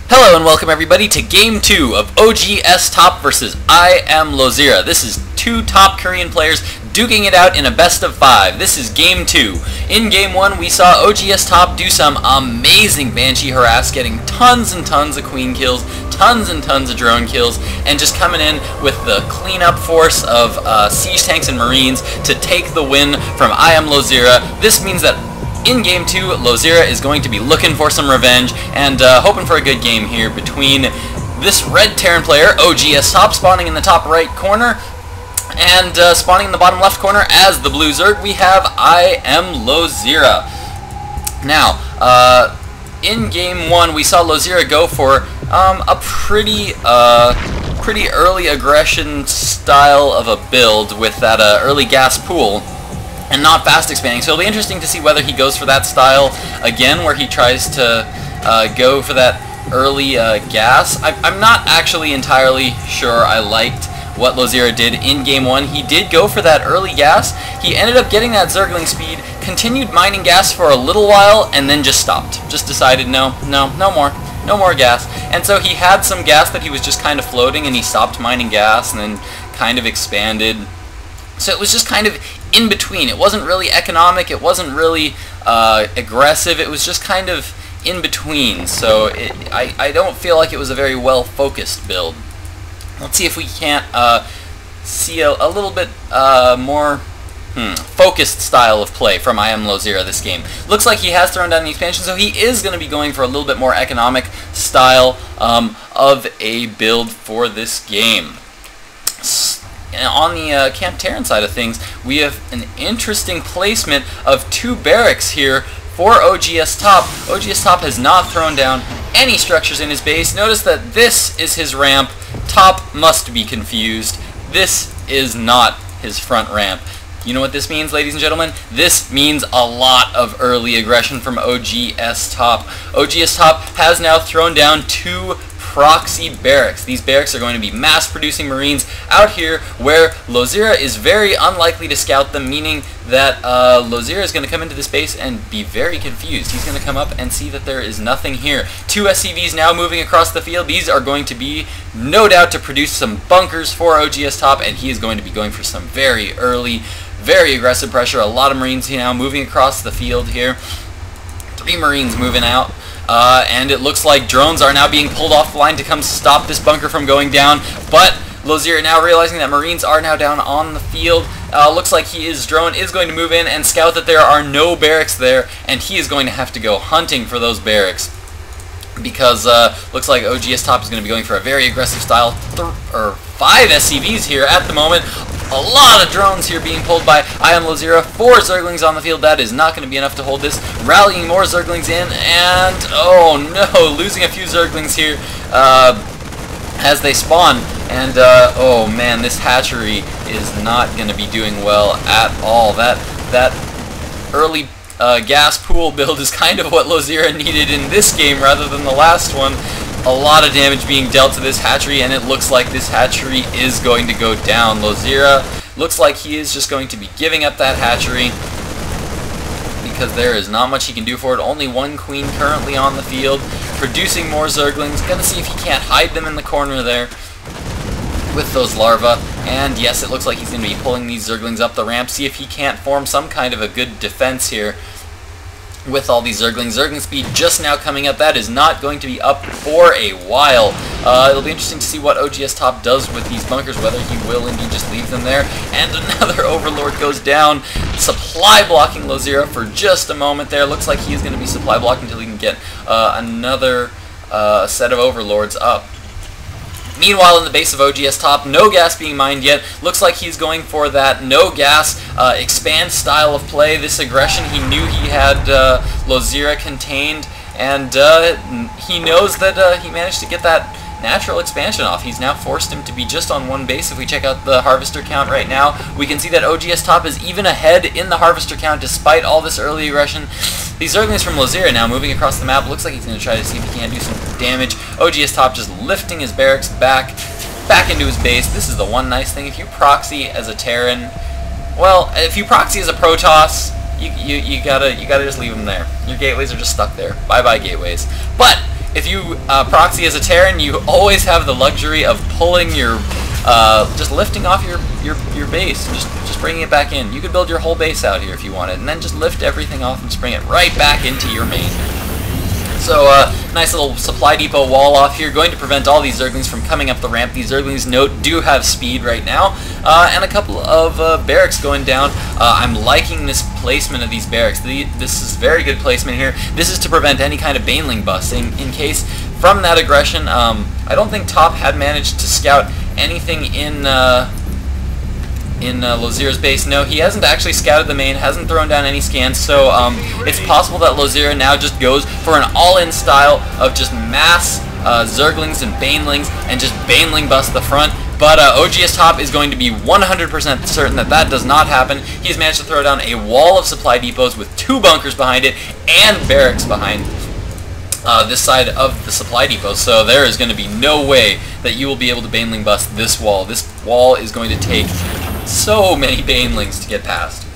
Hello and welcome everybody to Game 2 of oGsTOP versus IMLosirA. This is two top Korean players duking it out in a best of 5. This is Game 2. In Game 1 we saw oGsTOP do some amazing Banshee harass, getting tons and tons of queen kills, tons and tons of drone kills, and just coming in with the cleanup force of siege tanks and marines to take the win from IMLosirA. This means that in Game 2, LosirA is going to be looking for some revenge and hoping for a good game here between this red Terran player, oGsTOP, spawning in the top right corner, and spawning in the bottom left corner as the blue Zerg, we have IMLosirA. Now, in Game 1, we saw LosirA go for a pretty early aggression style of a build with that early gas pool, and not fast expanding, so it'll be interesting to see whether he goes for that style again, where he tries to go for that early gas. I'm not actually entirely sure I liked what LosirA did in Game 1. He did go for that early gas. He ended up getting that Zergling speed, continued mining gas for a little while, and then just stopped. Just decided, no more gas. And so he had some gas that he was just kind of floating, and he stopped mining gas, and then kind of expanded. So it was just kind of in between. It wasn't really economic, it wasn't really aggressive, it was just kind of in between. So I don't feel like it was a very well focused build. Let's see if we can't see a little bit more focused style of play from IMLosirA this game. Looks like he has thrown down the expansion, so he is going to be going for a little bit more economic style of a build for this game. On the Camp Terran side of things, we have an interesting placement of two barracks here for oGsTOP. oGsTOP has not thrown down any structures in his base. Notice that this is his ramp. Top must be confused. This is not his front ramp. You know what this means, ladies and gentlemen? This means a lot of early aggression from oGsTOP. oGsTOP has now thrown down two proxy barracks. These barracks are going to be mass-producing marines out here where LosirA is very unlikely to scout them, meaning that LosirA is going to come into this base and be very confused. He's going to come up and see that there is nothing here. Two SCVs now moving across the field. These are going to be, no doubt, to produce some bunkers for oGsTOP, and he is going to be going for some very early, very aggressive pressure. A lot of marines now moving across the field here. 3 marines moving out. And it looks like drones are now being pulled off the line to come stop this bunker from going down, but LosirA now realizing that marines are now down on the field. Looks like his drone is going to move in and scout that there are no barracks there, and he is going to have to go hunting for those barracks, because looks like oGsTOP is going to be going for a very aggressive style. 5 SCVs here at the moment. A lot of drones here being pulled by IMLosirA. 4 Zerglings on the field. That is not going to be enough to hold this. Rallying more Zerglings in, and oh no, losing a few Zerglings here as they spawn. And oh man, this hatchery is not going to be doing well at all. That early gas pool build is kind of what LosirA needed in this game rather than the last one. A lot of damage being dealt to this hatchery, and it looks like this hatchery is going to go down. LosirA looks like he is just going to be giving up that hatchery because there is not much he can do for it. Only 1 queen currently on the field, producing more Zerglings. Gonna see if he can't hide them in the corner there with those larvae. And yes, it looks like he's going to be pulling these Zerglings up the ramp. See if he can't form some kind of a good defense here with all these Zerglings. Zergling speed just now coming up. That is not going to be up for a while. It'll be interesting to see what oGsTOP does with these bunkers, whether he will indeed just leave them there. And another Overlord goes down, supply blocking LosirA for just a moment there. Looks like he is going to be supply blocked until he can get another set of Overlords up. Meanwhile, in the base of oGsTOP, no gas being mined yet. Looks like he's going for that no gas expand style of play. This aggression, he knew he had LosirA contained, and he knows that he managed to get that natural expansion off. He's now forced him to be just on 1 base. If we check out the harvester count right now, we can see that oGsTOP is even ahead in the harvester count despite all this early aggression. These Zerglings from LosirA now moving across the map. Looks like he's going to try to see if he can do some damage. oGsTOP just lifting his barracks back into his base. This is the one nice thing. If you proxy as a Terran, well, if you proxy as a Protoss, you gotta just leave them there. Your gateways are just stuck there. Bye bye gateways. But if you proxy as a Terran, you always have the luxury of pulling your, just lifting off your base, just bringing it back in. You could build your whole base out here if you wanted, and then just lift everything off and just bring it right back into your main. So, nice little supply depot wall off here, going to prevent all these Zerglings from coming up the ramp. These Zerglings, note, do have speed right now, and a couple of barracks going down. I'm liking this placement of these barracks. This is very good placement here. This is to prevent any kind of Baneling busting in case from that aggression. I don't think Top had managed to scout anything in LosirA's base. No, he hasn't actually scouted the main, hasn't thrown down any scans, so it's possible that LosirA now just goes for an all-in style of just mass Zerglings and Banelings and just Baneling bust the front. But oGsTOP is going to be 100% certain that that does not happen. He's managed to throw down a wall of supply depots with 2 bunkers behind it and barracks behind this side of the supply depot, so there is going to be no way that you will be able to Baneling bust this wall. This wall is going to take so many Banelings to get past.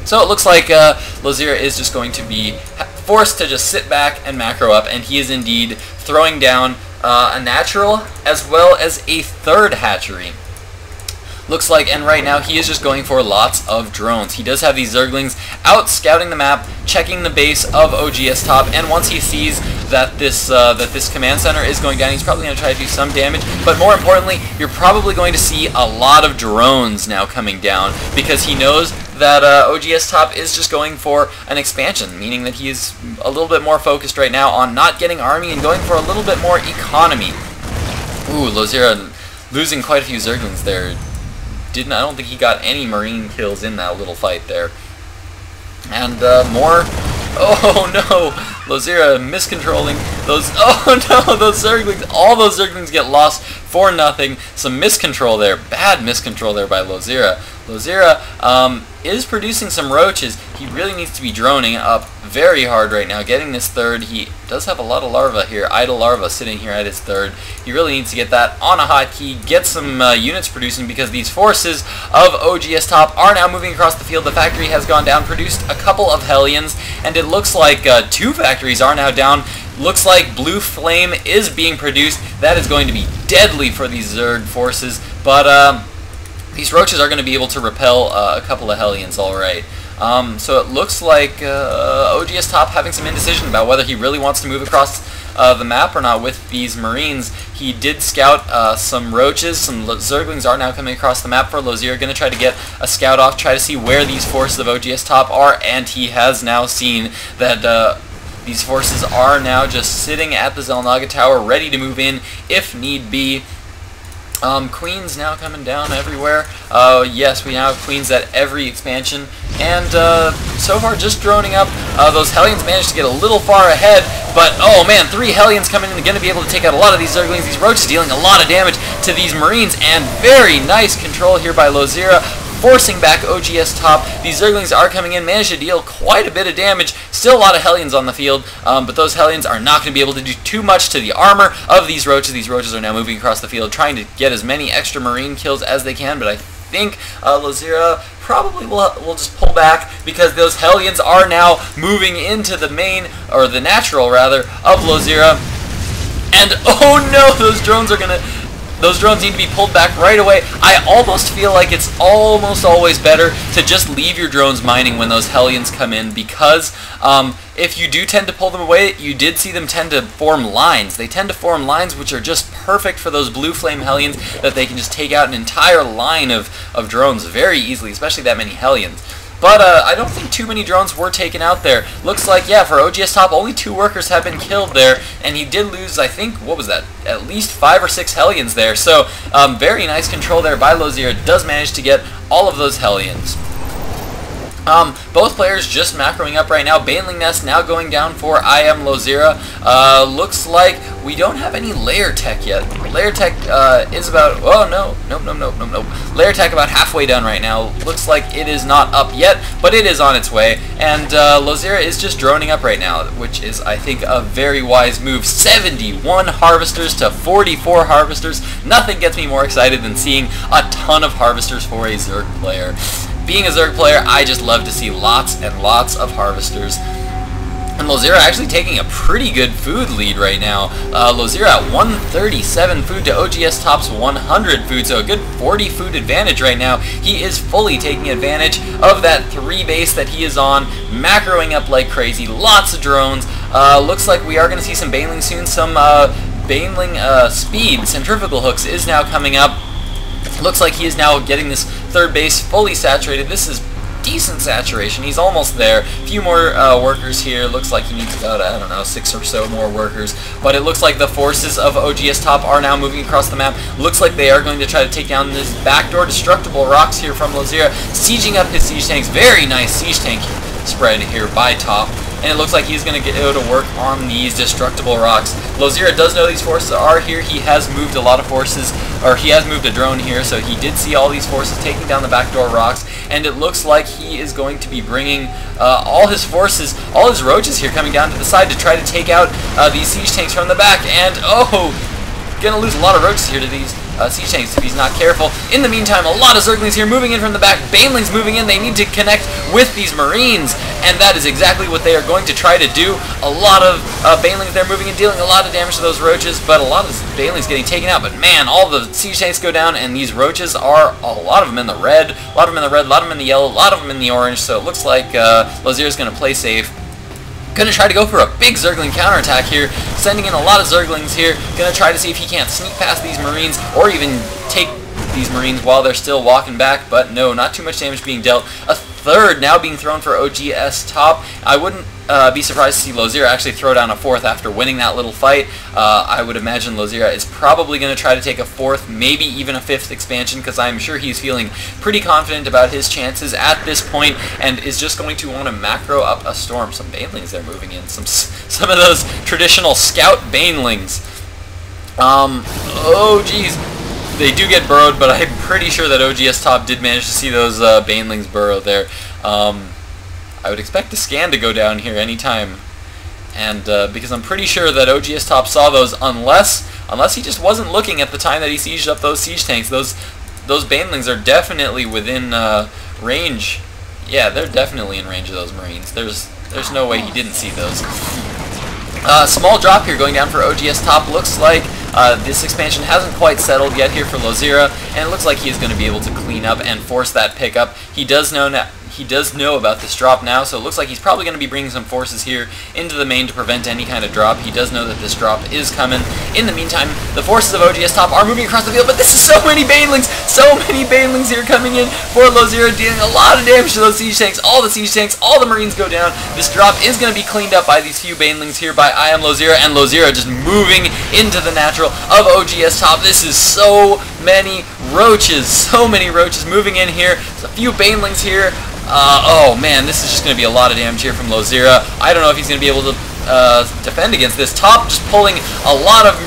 So it looks like LosirA is just going to be forced to just sit back and macro up, and he is indeed throwing down a natural as well as a 3rd hatchery. Looks like, and right now he is just going for lots of drones. He does have these Zerglings out scouting the map, checking the base of oGsTOP, and once he sees that this command center is going down, he's probably going to try to do some damage. But more importantly, you're probably going to see a lot of drones now coming down because he knows that oGsTOP is just going for an expansion, meaning that he is a little bit more focused right now on not getting army and going for a little bit more economy. Ooh, LosirA losing quite a few Zerglings there. I don't think he got any Marine kills in that little fight there. And more. Oh no! LosirA miscontrolling those. Oh no! Those Zerglings. All those Zerglings get lost for nothing. Some miscontrol there. Bad miscontrol there by LosirA. LosirA is producing some roaches. He really needs to be droning up very hard right now, getting this 3rd. He does have a lot of larvae here, idle larvae sitting here at his 3rd. He really needs to get that on a hotkey, get some units producing, because these forces of oGsTOP are now moving across the field. The factory has gone down, produced a couple of Hellions, and it looks like 2 factories are now down. Looks like Blue Flame is being produced. That is going to be deadly for these Zerg forces, but these roaches are going to be able to repel a couple of Hellions, alright. So it looks like oGsTOP having some indecision about whether he really wants to move across the map or not with these Marines. He did scout some roaches. Some Zerglings are now coming across the map for LosirA. Going to try to get a scout off, try to see where these forces of oGsTOP are, and he has now seen that these forces are now just sitting at the Xel'Naga Tower, ready to move in if need be. Queens now coming down everywhere. Yes, we now have Queens at every expansion, and so far just droning up. Those Hellions managed to get a little far ahead, but oh man, 3 Hellions coming in and going to be able to take out a lot of these Zerglings. These roaches dealing a lot of damage to these Marines, and very nice control here by LosirA, forcing back oGsTOP. These Zerglings are coming in, managed to deal quite a bit of damage. Still a lot of Hellions on the field, but those Hellions are not going to be able to do too much to the armor of these roaches. These roaches are now moving across the field, trying to get as many extra Marine kills as they can, but I think LosirA probably will just pull back, because those Hellions are now moving into the main, or the natural rather, of LosirA. And oh no, those drones need to be pulled back right away. I almost feel like it's almost always better to just leave your drones mining when those Hellions come in, because if you do tend to pull them away, you did see them tend to form lines. They tend to form lines which are just perfect for those Blue Flame Hellions, that they can just take out an entire line of drones very easily, especially that many Hellions. But I don't think too many drones were taken out there. Looks like, yeah, for oGsTOP, only 2 workers have been killed there, and he did lose, I think, what was that, at least 5 or 6 Hellions there. So, very nice control there by LosirA. Does manage to get all of those Hellions. Both players just macroing up right now. Baneling Nest now going down for IMLosirA. Looks like we don't have any layer tech yet. Layer tech is about, oh no, nope. Layer tech about halfway done right now. Looks like it is not up yet, but it is on its way. And LosirA is just droning up right now, which is, I think, a very wise move. 71 harvesters to 44 harvesters. Nothing gets me more excited than seeing a ton of harvesters for a Zerg player. Being a Zerg player, I just love to see lots and lots of harvesters. And LosirA actually taking a pretty good food lead right now. LosirA at 137 food to oGsTOP's 100 food, so a good 40 food advantage right now. He is fully taking advantage of that 3 base that he is on, macroing up like crazy, lots of drones. Looks like we are going to see some Baneling soon, some Baneling speed. Centrifugal hooks is now coming up. Looks like he is now getting this 3rd base fully saturated. This is decent saturation. He's almost there. A few more workers here. Looks like he needs about, I don't know, 6 or so more workers. But it looks like the forces of oGsTOP are now moving across the map. Looks like they are going to try to take down this backdoor destructible rocks here from LosirA, sieging up his siege tanks. Very nice siege tank spread here by Top. And it looks like he's going to go to work on these destructible rocks. LosirA does know these forces are here. He has moved a lot of forces, or he has moved a drone here, so he did see all these forces taking down the backdoor rocks, and it looks like he is going to be bringing all his forces, all his roaches here coming down to the side to try to take out these siege tanks from the back, and oh, gonna lose a lot of roaches here to these siege tanks if he's not careful. In the meantime, a lot of Zerglings here moving in from the back. Banelings moving in. They need to connect with these Marines, and that is exactly what they are going to try to do. A lot of Banelings there moving in, dealing a lot of damage to those roaches, but a lot of Banelings getting taken out. But man, all the siege tanks go down, and these roaches are a lot of them in the red, a lot of them in the red, a lot of them in the yellow, a lot of them in the orange. So it looks like LosirA is going to play safe. Gonna try to go for a big Zergling counterattack here, sending in a lot of Zerglings here. Gonna try to see if he can't sneak past these Marines or even take these Marines while they're still walking back, but no, not too much damage being dealt. A 3rd now being thrown for oGsTOP. I wouldn't be surprised to see LosirA actually throw down a 4th after winning that little fight. I would imagine LosirA is probably going to try to take a 4th, maybe even a 5th expansion, because I'm sure he's feeling pretty confident about his chances at this point, and is just going to want to macro up a storm. Some Banelings there moving in, some of those traditional scout Banelings. Oh geez, they do get burrowed, but I'm pretty sure that oGsTOP did manage to see those Banelings burrow there. I would expect the scan to go down here anytime, and because I'm pretty sure that oGsTOP saw those, unless he just wasn't looking at the time that he sieged up those siege tanks. Those Banelings are definitely within range. Yeah, they're definitely in range of those Marines. There's no way he didn't see those. Small drop here going down for oGsTOP. Looks like this expansion hasn't quite settled yet here for LosirA, and it looks like he is going to be able to clean up and force that pickup. He does know now. He does know about this drop now, so it looks like he's probably going to be bringing some forces here into the main to prevent any kind of drop. He does know that this drop is coming. In the meantime, the forces of oGsTOP are moving across the field, but this is so many Banelings! So many Banelings here coming in for LosirA, dealing a lot of damage to those siege tanks. All the siege tanks, all the Marines go down. This drop is going to be cleaned up by these few Banelings here by IMLosirA, and LosirA just moving into the natural of oGsTOP. This is so many roaches moving in here. There's a few Banelings here. Oh man, this is just going to be a lot of damage here from LosirA. I don't know if he's going to be able to defend against this. Top just pulling a lot of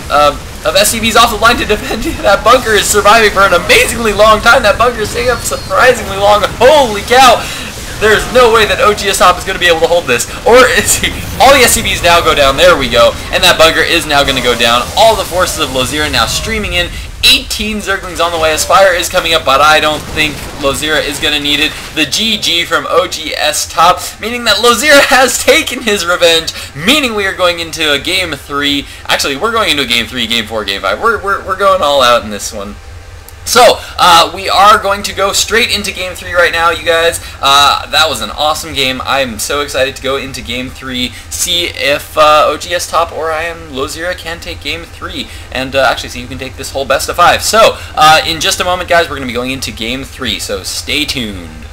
SCVs off the line to defend. That bunker is surviving for an amazingly long time. That bunker is staying up surprisingly long. Holy cow! There's no way that oGsTOP is going to be able to hold this. Or is he? All the SCVs now go down. There we go. And that bunker is now going to go down. All the forces of LosirA now streaming in. 18 Zerglings on the way. Aspire is coming up, but I don't think LosirA is going to need it. The GG from oGsTOP, meaning that LosirA has taken his revenge, meaning we are going into a Game 3. Actually, we're going into a Game 3, Game 4, Game 5. We're going all out in this one. So, we are going to go straight into Game 3 right now, you guys. That was an awesome game. I'm so excited to go into Game 3, see if oGsTOP or IMLosirA can take Game 3, and actually see who can take this whole best of 5. So, in just a moment, guys, we're going to be going into Game 3, so stay tuned.